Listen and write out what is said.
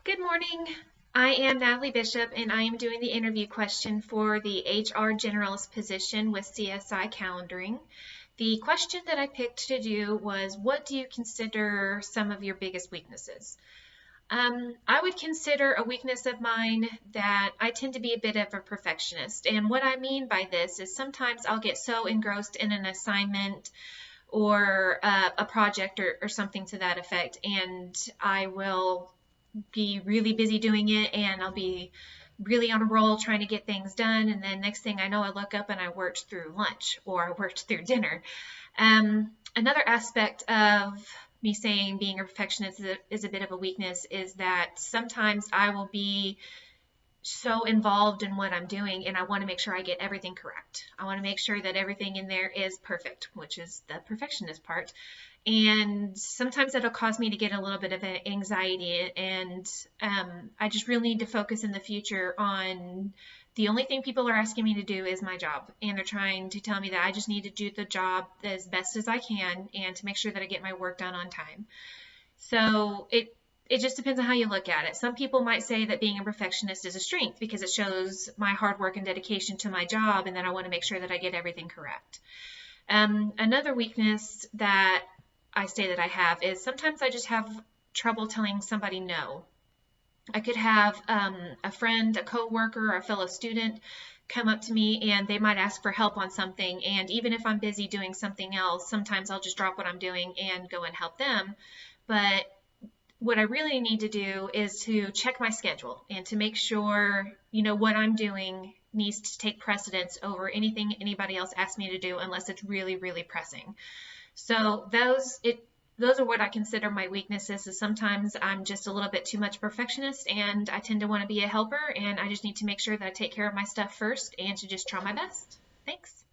Good morning. I am Natalie Bishop, and I am doing the interview question for the HR generalist position with CSI Calendaring. The question that I picked to do was, what do you consider some of your biggest weaknesses? I would consider a weakness of mine that I tend to be a bit of a perfectionist. And what I mean by this is sometimes I'll get so engrossed in an assignment or a project or something to that effect, and I will be really busy doing it and I'll be really on a roll trying to get things done. And then next thing I know, I look up and I worked through lunch or I worked through dinner. Another aspect of me saying being a perfectionist is a bit of a weakness is that sometimes I will be so involved in what I'm doing and I want to make sure I get everything correct. I want to make sure that everything in there is perfect, which is the perfectionist part. And sometimes that'll cause me to get a little bit of an anxiety, and I just really need to focus in the future on the only thing people are asking me to do is my job, and they're trying to tell me that I just need to do the job as best as I can and to make sure that I get my work done on time. So it just depends on how you look at it. Some people might say that being a perfectionist is a strength because it shows my hard work and dedication to my job, and then I want to make sure that I get everything correct. Another weakness that I say that I have is sometimes I just have trouble telling somebody no. I could have a friend, a coworker, or a fellow student come up to me and they might ask for help on something. And even if I'm busy doing something else, sometimes I'll just drop what I'm doing and go and help them. But what I really need to do is to check my schedule and to make sure, what I'm doing needs to take precedence over anything anybody else asks me to do unless it's really, really pressing. So those are what I consider my weaknesses. Is sometimes I'm just a little bit too much perfectionist and I tend to want to be a helper, and I just need to make sure that I take care of my stuff first and to just try my best. Thanks.